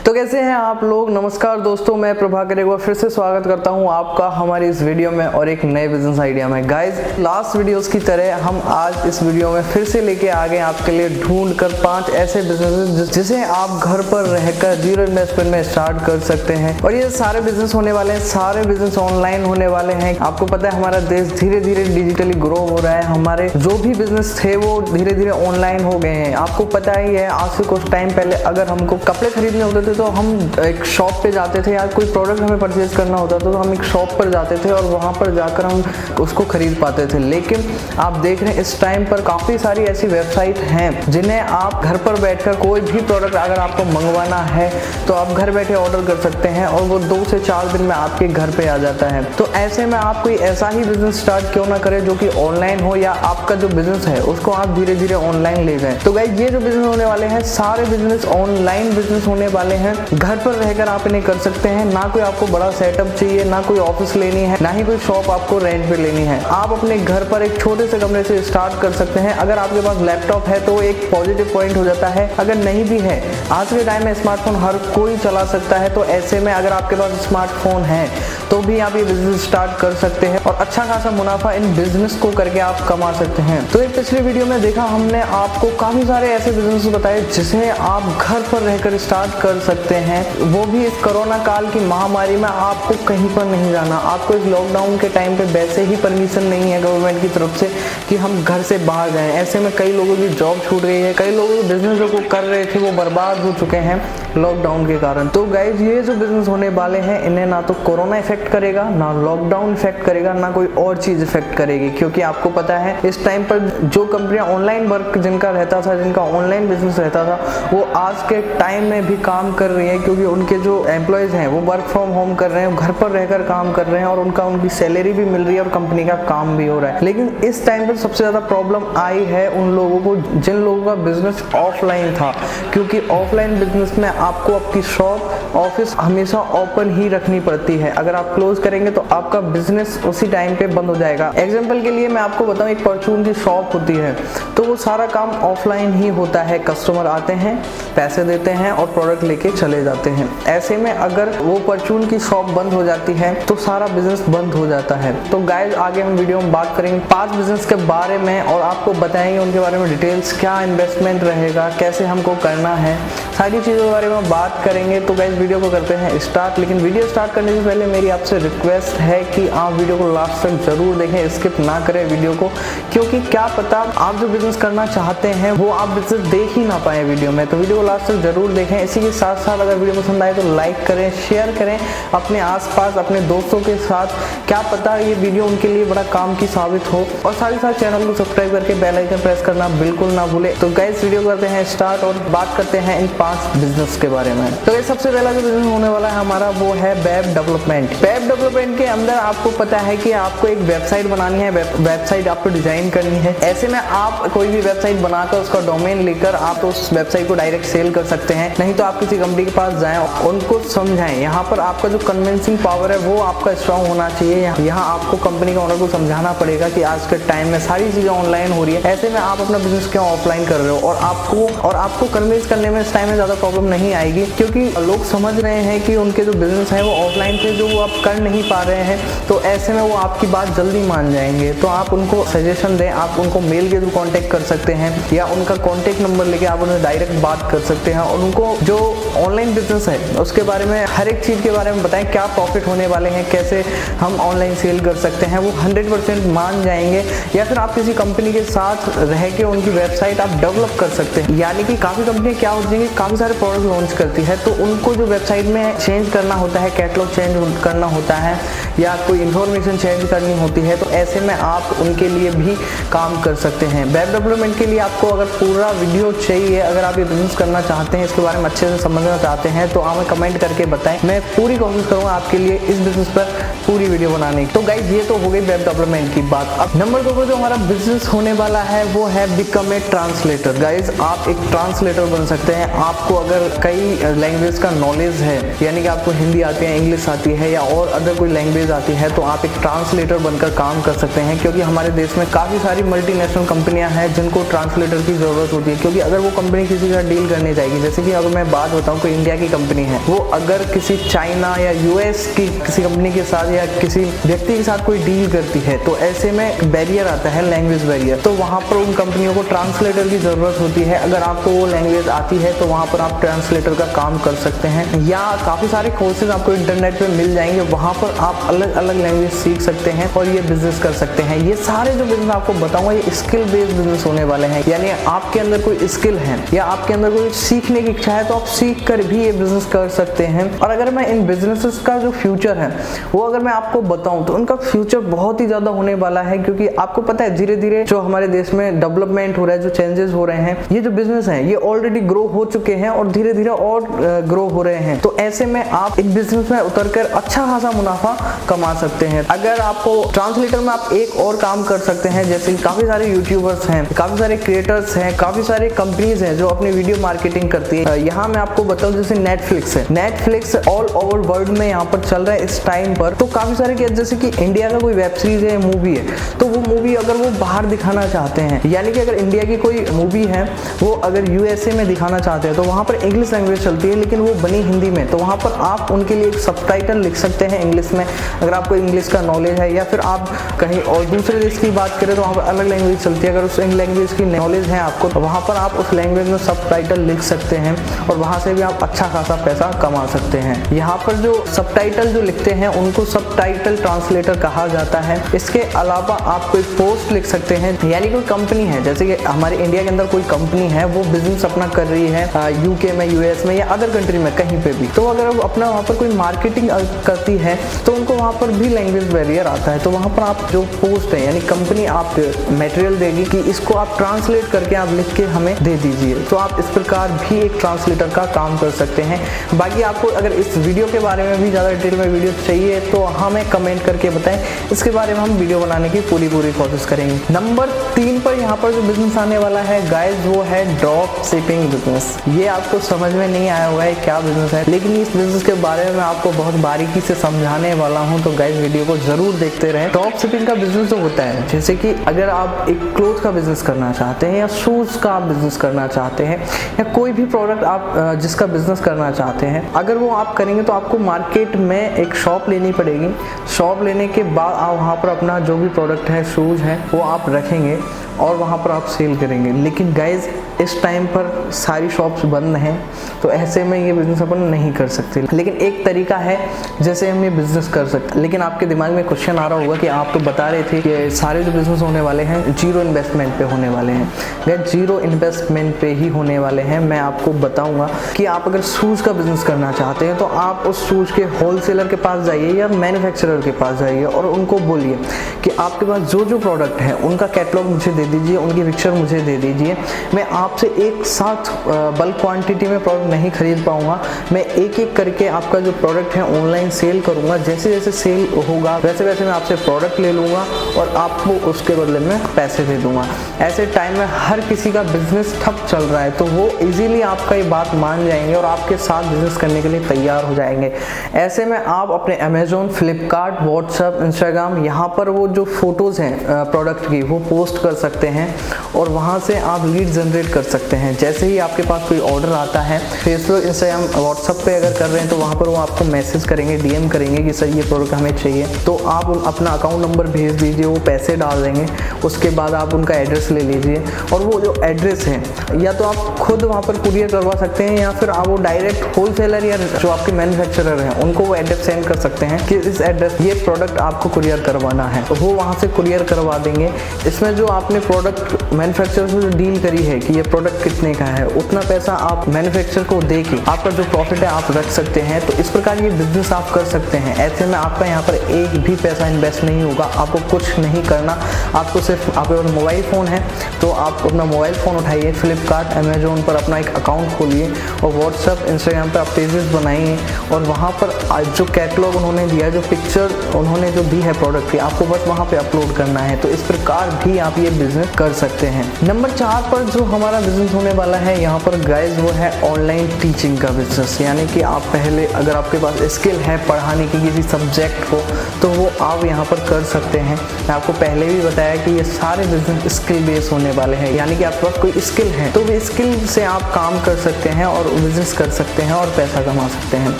तो कैसे हैं आप लोग। नमस्कार दोस्तों, मैं प्रभाकर एक बार फिर से स्वागत करता हूं आपका हमारी इस वीडियो में और एक नए बिजनेस आइडिया में। गाइस, लास्ट वीडियोस की तरह हम आज इस वीडियो में फिर से लेके आ गए आपके लिए ढूंढ कर 5 ऐसे बिजनेस जिसे आप घर पर रहकर जीरो इन्वेस्टमेंट में स्टार्ट कर सकते हैं। और ये सारे बिजनेस होने वाले हैं, सारे बिजनेस ऑनलाइन होने वाले हैं। आपको पता है हमारा देश धीरे धीरे डिजिटली ग्रो हो रहा है। हमारे जो भी बिजनेस थे वो धीरे धीरे ऑनलाइन हो गए हैं। आपको पता ही है, आज से कुछ टाइम पहले अगर हमको कपड़े खरीदने होते थे तो हम एक शॉप पे जाते थे, या कोई प्रोडक्ट हमें परचेज करना होता था तो हम एक शॉप पर जाते थे और वहां पर जाकर हम उसको खरीद पाते थे। लेकिन आप देख रहे हैं इस टाइम पर काफी सारी ऐसी वेबसाइट हैं जिन्हें आप घर पर बैठकर कोई भी प्रोडक्ट अगर आपको मंगवाना है तो आप घर बैठे ऑर्डर कर सकते हैं और वो 2 से 4 दिन में आपके घर पे आ जाता है। तो ऐसे में आप कोई ऐसा ही बिजनेस स्टार्ट क्यों ना करें जो कि ऑनलाइन हो, या आपका जो बिजनेस है उसको आप धीरे धीरे ऑनलाइन ले जाएं। तो गाइस, ये जो बिजनेस होने वाले हैं सारे बिजनेस ऑनलाइन बिजनेस होने वाले हैं। घर पर रहकर आप इन्हें कर सकते हैं। ना कोई आपको बड़ा सेटअप चाहिए, ना कोई ऑफिस लेनी है, ना ही कोई शॉप आपको रेंट पे लेनी है। आप अपने घर पर एक छोटे से कमरे से स्टार्ट कर सकते हैं। अगर आपके पास लैपटॉप है तो एक पॉजिटिव पॉइंट हो जाता है, अगर नहीं भी है, आज के टाइम में स्मार्टफोन हर कोई चला सकता है। तो ऐसे में अगर आपके पास स्मार्टफोन है तो भी आप ये बिजनेस स्टार्ट कर सकते हैं और अच्छा खासा मुनाफा इन बिजनेस को करके आप कमा सकते हैं। तो एक पिछले वीडियो में देखा हमने आपको काफी सारे ऐसे बिजनेस बताए जिसे आप घर पर रहकर स्टार्ट कर सकते हैं, वो भी इस कोरोना काल की महामारी में। आपको कहीं पर नहीं जाना, आपको इस लॉकडाउन के टाइम पे वैसे ही परमिशन नहीं है गवर्नमेंट की तरफ से कि हम घर से बाहर जाएं। ऐसे में कई लोगों की जॉब छूट गई है, कई लोगों के बिजनेस जो कर रहे थे वो बर्बाद हो चुके हैं लॉकडाउन के कारण। तो गाइज, ये जो बिजनेस होने वाले हैं इन्हें ना तो कोरोना इफेक्ट करेगा, ना लॉकडाउन इफेक्ट करेगा, ना कोई और चीज इफेक्ट करेगी। क्योंकि आपको पता है इस टाइम पर जो कंपनियां ऑनलाइन वर्क जिनका रहता था, जिनका ऑनलाइन बिजनेस रहता था, वो आज के टाइम में भी काम कर रही है। क्योंकि उनके जो एम्प्लॉयज हैं वो वर्क फ्रॉम होम कर रहे हैं, घर पर रहकर काम कर रहे हैं और उनकी सैलरी भी मिल रही है और कंपनी का काम भी हो रहा है। लेकिन इस टाइम पर सबसे ज्यादा प्रॉब्लम आई है उन लोगों को जिन लोगों का बिजनेस ऑफलाइन था। क्योंकि ऑफलाइन बिजनेस में आपको आपकी शॉप, ऑफिस हमेशा ओपन ही रखनी पड़ती है। अगर आप क्लोज करेंगे तो आपका बिजनेस उसी टाइम पे बंद हो जाएगा। एग्जांपल के लिए मैं आपको बताऊं, एक परचून की शॉप होती है तो वो सारा काम ऑफलाइन ही होता है। कस्टमर आते हैं, पैसे देते हैं और प्रोडक्ट लेके चले जाते हैं। ऐसे में अगर वो परचून की शॉप बंद हो जाती है तो सारा बिजनेस बंद हो जाता है। तो गाइस, आगे हम वीडियो में बात करेंगे 5 बिजनेस के बारे में और आपको बताएंगे उनके बारे में डिटेल्स, क्या इन्वेस्टमेंट रहेगा, कैसे हमको करना है, सारी चीजों के बारे में बात करेंगे। तो गाइस, वीडियो को करते हैं स्टार्ट। लेकिन वीडियो स्टार्ट करने से पहले मेरी आपसे रिक्वेस्ट है कि आप वीडियो को लास्ट तक जरूर देखें, स्किप ना करें वीडियो को। क्योंकि क्या पता आप जो बिजनेस करना चाहते हैं वो आप बिजनेस देख ही ना पाए वीडियो में। तो वीडियो को लास्ट तक जरूर देखें। इसी के साथ साथ अगर वीडियो पसंद आए तो लाइक करें, शेयर करें अपने आसपास अपने दोस्तों के साथ। क्या पता ये वीडियो उनके लिए बड़ा काम की साबित हो। और साथ ही साथ चैनल को सब्सक्राइब करके बेल आइकन प्रेस करना बिल्कुल ना भूले। तो गाइस, वीडियो करते हैं स्टार्ट और बात करते हैं इन 5 बिजनेस के बारे में। तो ये सबसे पहला जो बिजनेस होने वाला है हमारा वो है वेब डेवलपमेंट। वेब डेवलपमेंट के अंदर आपको पता है कि आपको एक वेबसाइट बनानी है, वेबसाइट आपको डिजाइन करनी है। ऐसे में आप कोई भी वेबसाइट बनाकर उसका डोमेन लेकर आप उस वेबसाइट को डायरेक्ट सेल कर सकते हैं। नहीं तो आप किसी कंपनी के पास जाएं, उनको समझाएं। यहाँ पर आपका जो कन्विंसिंग पावर है वो आपका स्ट्रांग होना चाहिए। यहाँ आपको कंपनी का ओनर को समझाना पड़ेगा कि आज के टाइम में सारी चीजें ऑनलाइन हो रही है, ऐसे में आप अपना बिजनेस क्यों ऑफलाइन कर रहे हो। और आपको कन्विंस करने में इस टाइम में ज्यादा प्रॉब्लम नहीं आएगी, क्योंकि लोग समझ रहे हैं कि उनके जो बिजनेस है वो ऑफलाइन पे जो वो आप कर नहीं पा रहे हैं। तो ऐसे में वो आपकी बात जल्दी मान जाएंगे। तो आप उनको सजेशन दें, आप उनको मेल के थ्रू कांटेक्ट कर सकते हैं या उनका कांटेक्ट नंबर लेके आप उन्हें डायरेक्ट बात कर सकते हैं और उनको जो ऑनलाइन बिजनेस है उसके बारे में, हर एक चीज के बारे में बताएं, क्या प्रॉफिट होने वाले हैं, कैसे हम ऑनलाइन सेल कर सकते हैं। वो 100% मान जाएंगे। या फिर आप किसी कंपनी के साथ रह के उनकी वेबसाइट आप डेवलप कर सकते हैं। यानी कि काफी कंपनियां क्या होती है कि काफी सारे प्रोडक्ट लॉन्च करती है तो उनको जो वेबसाइट में चेंज करना होता है, कैटलॉग चेंज करना होता है या कोई इंफॉर्मेशन चेंज करनी होती है, तो ऐसे में आप उनके लिए भी काम कर सकते हैं। वेब डेवलपमेंट के लिए आपको अगर पूरा वीडियो चाहिए, अगर आप ये बिजनेस करना चाहते हैं, इसके बारे में अच्छे से समझना चाहते हैं तो हमें कमेंट करके बताएं। मैं पूरी कोशिश करूंगा आपके लिए इस बिजनेस पर पूरी वीडियो बनाने की। तो गाइस, ये तो हो गई वेब डेवलपमेंट की बात। अब नंबर 2 पर जो हमारा बिजनेस होने वाला है वो है बिकम ए ट्रांसलेटर। गाइस, आप एक ट्रांसलेटर बन सकते हैं। आपको अगर कई कई लैंग्वेज का नॉलेज है, यानी कि आपको हिंदी आती है, इंग्लिश आती है या और अदर कोई लैंग्वेज आती है, तो आप एक ट्रांसलेटर बनकर काम कर सकते हैं। क्योंकि हमारे देश में काफ़ी सारी मल्टीनेशनल कंपनियां हैं जिनको ट्रांसलेटर की ज़रूरत होती है। क्योंकि अगर वो कंपनी किसी के साथ डील करने जाएगी, जैसे कि अगर मैं बात बताऊँ कोई इंडिया की कंपनी है, वो अगर किसी चाइना या यूएस की किसी कंपनी के साथ या किसी व्यक्ति के साथ कोई डील करती है, तो ऐसे में बैरियर आता है, लैंग्वेज बैरियर। तो वहाँ पर उन कंपनियों को ट्रांसलेटर की ज़रूरत होती है। अगर आपको वो लैंग्वेज आती है तो वहाँ पर आप ट्रांसलेटर का काम कर सकते हैं। या काफ़ी सारे कोर्सेज आपको इंटरनेट पे मिल जाएंगे, वहाँ पर आप अलग अलग लैंग्वेज सीख सकते हैं और ये बिजनेस कर सकते हैं। ये सारे जो बिजनेस आपको बताऊंगा ये स्किल बेस्ड बिजनेस होने वाले हैं, यानी आपके अंदर कोई स्किल है या आपके अंदर कोई सीखने की इच्छा है तो आप सीख कर भी ये बिजनेस कर सकते हैं। और अगर मैं इन बिजनेसेस का जो फ्यूचर है वो अगर मैं आपको बताऊं तो उनका फ्यूचर बहुत ही ज़्यादा होने वाला है। क्योंकि आपको पता है धीरे धीरे जो हमारे देश में डेवलपमेंट हो रहा है, जो चेंजेस हो रहे हैं, ये जो बिजनेस है ये ऑलरेडी ग्रो हो चुके हैं और धीरे धीरे और ग्रो हो रहे हैं। तो ऐसे में आप एक बिजनेस में उतरकर अच्छा खासा मुनाफा कमा सकते हैं। अगर आपको ट्रांसलेटर में आप एक और काम कर सकते हैं, जैसे काफी सारे यूट्यूबर्स हैं, काफी सारे क्रिएटर्स हैं, काफी सारे कंपनीज हैं जो अपनी वीडियो मार्केटिंग करती है। यहाँ मैं आपको बताऊं जैसे नेटफ्लिक्स है, नेटफ्लिक्स ऑल ओवर वर्ल्ड में यहाँ पर चल रहा है इस टाइम पर। तो काफी सारे जैसे कि इंडिया का कोई वेब सीरीज है, मूवी है, तो वो मूवी अगर वो बाहर दिखाना चाहते हैं, यानी कि अगर इंडिया की कोई मूवी है वो अगर यूएसए में दिखाना चाहते हैं तो वहाँ पर इंग्लिश लैंग्वेज चलती है, लेकिन वो बनी हिंदी में, तो वहाँ पर आप उनके लिए एक सबटाइटल लिख सकते हैं इंग्लिश में, अगर आपको इंग्लिश का नॉलेज है। या फिर आप कहीं और दूसरे देश की बात करें तो वहाँ पर अलग लैंग्वेज चलती है, अगर उस लैंग्वेज की नॉलेज है आपको तो वहाँ पर आप उस लैंग्वेज में सबटाइटल लिख सकते हैं और वहाँ से भी आप अच्छा खासा पैसा कमा सकते हैं। यहाँ पर जो सबटाइटल जो लिखते हैं उनको सबटाइटल ट्रांसलेटर कहा जाता है। इसके अलावा आप कोई पोस्ट लिख सकते हैं, यानी कोई कंपनी है, जैसे कि हमारे इंडिया के अंदर कोई कंपनी है वो बिजनेस अपना कर रही है यूके में, यूएस में या अदर कंट्री में कहीं पे भी, तो अगर वो अपना वहाँ पर कोई मार्केटिंग करती है तो उनको वहाँ पर भी लैंग्वेज बैरियर आता है। तो वहाँ पर आप जो पोस्ट है यानी कंपनी आप मटेरियल देगी कि इसको आप ट्रांसलेट करके आप लिख के हमें दे दीजिए, तो आप इस प्रकार भी एक ट्रांसलेटर का काम कर सकते हैं। बाकी आपको अगर इस वीडियो के बारे में भी ज़्यादा डिटेल में वीडियो चाहिए तो हमें कमेंट करके बताएं, इसके बारे में हम वीडियो बनाने की पूरी कोशिश करेंगे। नंबर 3 पर यहाँ पर जो बिजनेस आने वाला है गाइज वो है ड्रॉप शिपिंग बिजनेस। ये आपको समझ में नहीं आया होगा क्या बिजनेस है, लेकिन इस बिजनेस के बारे में मैं आपको बहुत बारीकी से समझाने वाला हूँ, तो गाइज वीडियो को जरूर देखते रहें। ड्रॉप शिपिंग का बिजनेस जो होता है, जैसे कि अगर आप एक क्लोथ का बिजनेस करना चाहते हैं या शूज का आप बिजनेस करना चाहते हैं या कोई भी प्रोडक्ट आप जिसका बिजनेस करना चाहते हैं, अगर वो आप करेंगे तो आपको मार्केट में एक शॉप लेनी पड़ेगी। शॉप लेने के बाद आप वहाँ पर अपना जो भी प्रोडक्ट है, शूज है, वो आप रखेंगे और वहाँ पर आप सेल करेंगे। लेकिन गाइज इस टाइम पर सारी शॉप्स बंद हैं, तो ऐसे में ये बिजनेस अपन नहीं कर सकते। लेकिन एक तरीका है जैसे हम ये बिजनेस कर सकते हैं। लेकिन आपके दिमाग में क्वेश्चन आ रहा होगा कि आप तो बता रहे थे कि सारे जो बिजनेस होने वाले हैं जीरो इन्वेस्टमेंट पे होने वाले हैं। गाइज जीरो इन्वेस्टमेंट पे ही होने वाले हैं। मैं आपको बताऊंगा कि आप अगर शूज़ का बिजनेस करना चाहते हैं तो आप उस शूज़ के होलसेलर के पास जाइए या मैन्युफैक्चरर के पास जाइए और उनको बोलिए कि आपके पास जो जो प्रोडक्ट है उनका कैटलॉग मुझे दे दीजिए, उनकी पिक्चर मुझे दे दीजिए। मैं आपसे एक साथ बल्क क्वांटिटी में प्रोडक्ट नहीं खरीद पाऊंगा, मैं एक एक करके आपका जो प्रोडक्ट है ऑनलाइन सेल करूंगा। जैसे जैसे सेल होगा वैसे वैसे मैं आपसे प्रोडक्ट ले लूँगा और आपको उसके बदले में पैसे दे दूंगा। ऐसे टाइम में हर किसी का बिजनेस ठप चल रहा है, तो वो इजीली आपका ये बात मान जाएंगे और आपके साथ बिजनेस करने के लिए तैयार हो जाएंगे। ऐसे में आप अपने अमेजोन, फ्लिपकार्ट, व्हाट्सएप, इंस्टाग्राम, यहाँ पर वो जो फोटोज़ हैं प्रोडक्ट की वो पोस्ट कर सकते हैं और वहाँ से आप लीड जनरेट कर सकते हैं। जैसे ही आपके पास कोई ऑर्डर आता है, फेसबुक, इंस्टाग्राम, व्हाट्सएप पे अगर कर रहे हैं तो वहाँ पर वो आपको मैसेज करेंगे, डीएम करेंगे कि सर ये प्रोडक्ट हमें चाहिए, तो आप अपना अकाउंट नंबर भेज दीजिए, वो पैसे डाल देंगे। उसके बाद आप उनका एड्रेस ले लीजिए और वो जो एड्रेस है या तो आप खुद वहाँ पर कुरियर करवा सकते हैं या फिर आप वो डायरेक्ट होलसेलर या जो आपके मैन्युफैक्चरर हैं उनको वो एड्रेस सेंड कर सकते हैं कि इस एड्रेस ये प्रोडक्ट आपको कुरियर करवाना है, तो वो वहाँ से कुरियर करवा देंगे। इसमें जो आपने प्रोडक्ट मैन्युफैक्चरर से जो डील करी है कि ये प्रोडक्ट कितने का है, उतना पैसा आप मैन्युफैक्चरर को दे के आपका जो प्रॉफिट है आप रख सकते हैं। तो इस प्रकार ये बिजनेस आप कर सकते हैं। ऐसे में आपका यहाँ पर एक भी पैसा इन्वेस्ट नहीं होगा, आपको कुछ नहीं करना। आपको सिर्फ आपके पास मोबाइल फ़ोन है तो आप अपना मोबाइल फ़ोन उठाइए, फ्लिपकार्ट, अमेजोन पर अपना एक अकाउंट खोलिए और व्हाट्सएप, इंस्टाग्राम पर आप पेजेस बनाइए और वहाँ पर जो कैटलॉग उन्होंने दिया, जो पिक्चर उन्होंने जो दी है प्रोडक्ट की, आपको बस वहाँ पे अपलोड करना है। तो इस प्रकार भी आप ये बिजनेस कर सकते हैं। नंबर 4 पर जो हमारा बिजनेस होने वाला है यहाँ पर गाइज वो है ऑनलाइन टीचिंग का बिजनेस, यानी कि आप पहले अगर आपके पास स्किल है पढ़ाने की किसी सब्जेक्ट को तो वो आप यहाँ पर कर सकते हैं। मैं आपको पहले भी बताया कि ये सारे बिजनेस स्किल बेस होने वाले हैं, यानी कि आपके पास कोई स्किल है तो वो स्किल से आप काम कर सकते हैं और बिजनेस कर सकते हैं और पैसा कमा सकते हैं।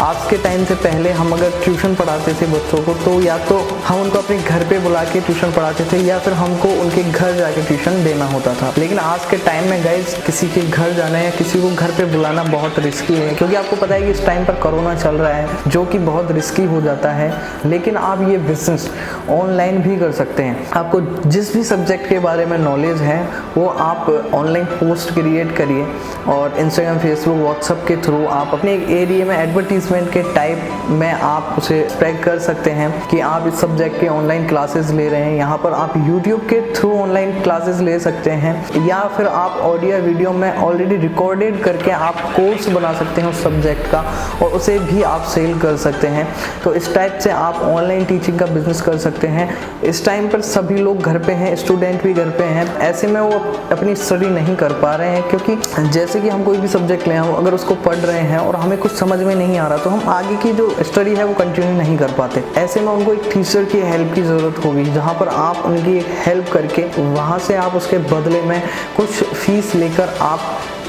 आज के टाइम से पहले हम अगर ट्यूशन पढ़ाते थे बच्चों को तो या तो हम उनको अपने घर पे बुला के ट्यूशन पढ़ाते थे या फिर हमको उनके घर जाके ट्यूशन देना होता था। लेकिन आज के टाइम में गाइस किसी के घर जाना या किसी को घर पे बुलाना बहुत रिस्की है, क्योंकि आपको पता है कि इस टाइम पर कोरोना चल रहा है जो कि बहुत रिस्की हो जाता है। लेकिन आप ये बिजनेस ऑनलाइन भी कर सकते हैं। आपको जिस भी सब्जेक्ट के बारे में नॉलेज है वो आप ऑनलाइन पोस्ट क्रिएट करिए और इंस्टाग्राम, फेसबुक, व्हाट्सएप के थ्रू आप अपने एरिया में एडवर्टीजमेंट के टाइप में आप उसे स्प्रेड कर सकते हैं कि आप इस सब्जेक्ट के ऑनलाइन क्लासेस ले रहे हैं। यहाँ पर आप यूट्यूब के थ्रू ऑनलाइन क्लासेस ले सकते हैं या फिर आप ऑडियो वीडियो में ऑलरेडी रिकॉर्डेड करके आप कोर्स बना सकते हैं उस सब्जेक्ट का और उसे भी आप सेल कर सकते हैं। तो इस टाइप से आप ऑनलाइन टीचिंग का बिजनेस कर सकते हैं। इस टाइम पर सभी लोग घर पे हैं, स्टूडेंट भी घर पे हैं, ऐसे में वो अपनी स्टडी नहीं कर पा रहे हैं, क्योंकि जैसे कि हम कोई भी सब्जेक्ट लें, हम अगर उसको पढ़ रहे हैं और हमें कुछ समझ में नहीं आ रहा तो हम आगे की जो स्टडी है वो कंटिन्यू नहीं कर पाते। ऐसे में उनको एक टीचर की हेल्प की ज़रूरत होगी, जहाँ पर आप उनकी हेल्प करके वहाँ से आप उसके बदले में कुछ फीस लेकर आप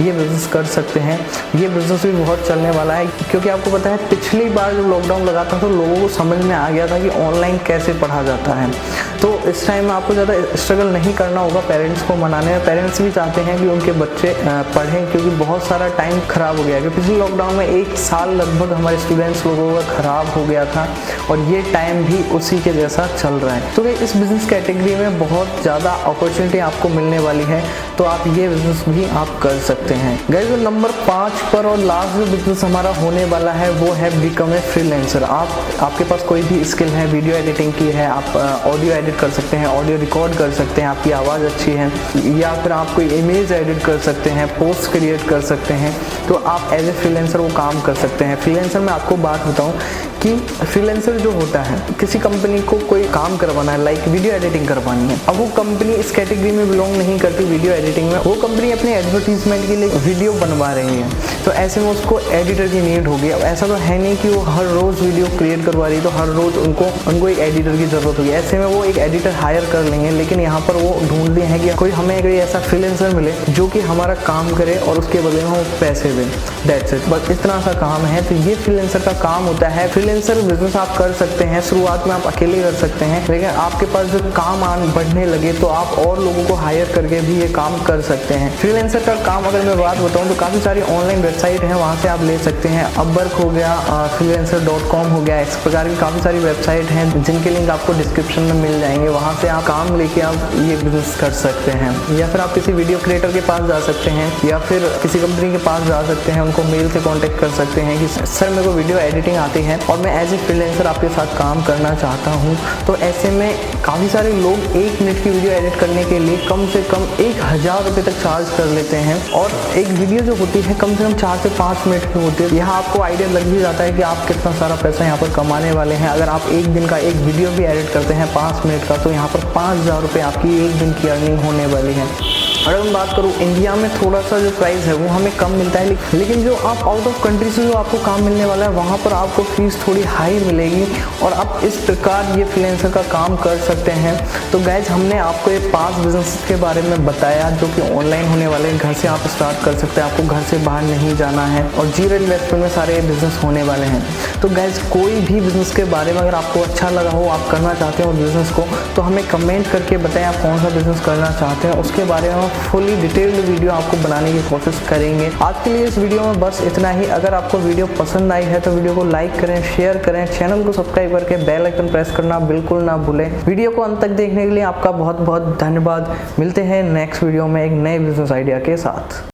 ये बिज़नेस कर सकते हैं। ये बिज़नेस भी बहुत चलने वाला है, क्योंकि आपको पता है पिछली बार जब लॉकडाउन लगा था तो लोगों को समझ में आ गया था कि ऑनलाइन कैसे पढ़ा जाता है। तो इस टाइम में आपको ज़्यादा स्ट्रगल नहीं करना होगा पेरेंट्स को मनाने में। पेरेंट्स भी चाहते हैं कि उनके बच्चे पढ़ें, क्योंकि बहुत सारा टाइम ख़राब हो गया है। पिछले लॉकडाउन में 1 साल लगभग हमारे स्टूडेंट्स लोगों का ख़राब हो गया था और ये टाइम भी उसी के जैसा चल रहा है। तो इस बिज़नेस कैटेगरी में बहुत ज़्यादा अपॉर्चुनिटी आपको मिलने वाली है, तो आप ये बिज़नेस भी आप कर सकते हैं। गाइस नंबर 5 पर और लास्ट जो बिजनेस हमारा होने वाला है वो है बिकम ए फ्रीलांसर। आपके पास कोई भी स्किल है, वीडियो एडिटिंग की है, आप ऑडियो एडिट कर सकते हैं, ऑडियो रिकॉर्ड कर सकते हैं, आपकी आवाज़ अच्छी है, या फिर आप कोई इमेज एडिट कर सकते हैं, पोस्ट क्रिएट कर सकते हैं, तो आप एज ए फ्रीलांसर वो काम कर सकते हैं। फ्रीलांसर में आपको बात बताऊँ कि फ्रीलांसर जो होता है, किसी कंपनी को कोई काम करवाना है, लाइक वीडियो एडिटिंग करवानी है। अब वो कंपनी इस कैटेगरी में बिलोंग नहीं करती वीडियो एडिटिंग में, वो कंपनी अपने एडवर्टीजमेंट के लिए वीडियो बनवा रही है, तो ऐसे में उसको एडिटर की नीड होगी। अब ऐसा तो है नहीं कि वो हर रोज़ वीडियो क्रिएट करवा रही है तो हर रोज़ उनको एक एडिटर की ज़रूरत होगी। ऐसे में वो एक एडिटर हायर कर लेंगे, लेकिन यहाँ पर वो ढूंढते हैं कि कोई हमें कोई ऐसा फ्रीलांसर मिले जो कि हमारा काम करे और उसके बदले में वो पैसे दें। दैट्स इट, बस इतना सा काम है। तो ये फ्रीलांसर का काम होता है। फ्रीलांसर बिजनेस आप कर सकते हैं, शुरुआत में आप अकेले कर सकते हैं, लेकिन आपके पास जब काम बढ़ने लगे तो आप और लोगों को हायर करके भी ये काम कर सकते हैं। फ्रीलांसर का काम अगर मैं बात बताऊं तो काफ़ी सारी ऑनलाइन वेबसाइट है, वहाँ से आप ले सकते हैं। अपवर्क हो गया, freelancer.com हो गया, इस प्रकार की काफ़ी सारी वेबसाइट हैं जिनके लिंक आपको डिस्क्रिप्शन में मिल जाएंगे। वहाँ से आप काम लेके आप ये बिजनेस कर सकते हैं, या फिर आप किसी वीडियो क्रिएटर के पास जा सकते हैं या फिर किसी कंपनी के पास जा सकते हैं, उनको मेल से कॉन्टेक्ट कर सकते हैं कि सर मेरे को वीडियो एडिटिंग आती है और मैं एज ए फ्रीलांसर आपके साथ काम करना चाहता हूँ। तो ऐसे में काफ़ी सारे लोग 1 मिनट की वीडियो एडिट करने के लिए कम से कम 1000 रुपये तक चार्ज कर लेते हैं, और एक वीडियो जो होती है कम से कम 4 से 5 मिनट की होती है। यहाँ आपको आइडिया लग भी जाता है कि आप कितना सारा पैसा यहाँ पर कमाने वाले हैं। अगर आप एक दिन का एक वीडियो भी एडिट करते हैं 5 मिनट का, तो यहाँ पर 5000 रुपये आपकी एक दिन की अर्निंग होने वाली है। अगर मैं बात करूँ इंडिया में थोड़ा सा जो प्राइस है वो हमें कम मिलता है, लेकिन जो आप आउट ऑफ कंट्री से जो आपको काम मिलने वाला है वहाँ पर आपको फीस थोड़ी हाई मिलेगी और आप इस प्रकार ये फ्रीलांसर का काम कर सकते हैं। तो गाइज हमने आपको ये 5 बिजनेस के बारे में बताया जो कि ऑनलाइन होने वाले हैं, घर से आप स्टार्ट कर सकते हैं, आपको घर से बाहर नहीं जाना है और 0 इन्वेस्टमेंट में सारे बिजनेस होने वाले हैं। तो गाइज कोई भी बिजनेस के बारे में अगर आपको अच्छा लगा हो, आप करना चाहते हो बिजनेस को, तो हमें कमेंट करके बताएं आप कौन सा बिजनेस करना चाहते हैं, उसके बारे में फुली डिटेल्ड वीडियो आपको बनाने की कोशिश करेंगे। आज के लिए इस वीडियो में बस इतना ही। अगर आपको वीडियो पसंद आई है तो वीडियो को लाइक करें, शेयर करें, चैनल को सब्सक्राइब करके बेल आइकन प्रेस करना बिल्कुल ना भूलें। वीडियो को अंत तक देखने के लिए आपका बहुत बहुत धन्यवाद। मिलते हैं नेक्स्ट वीडियो में एक नए बिजनेस आइडिया के साथ।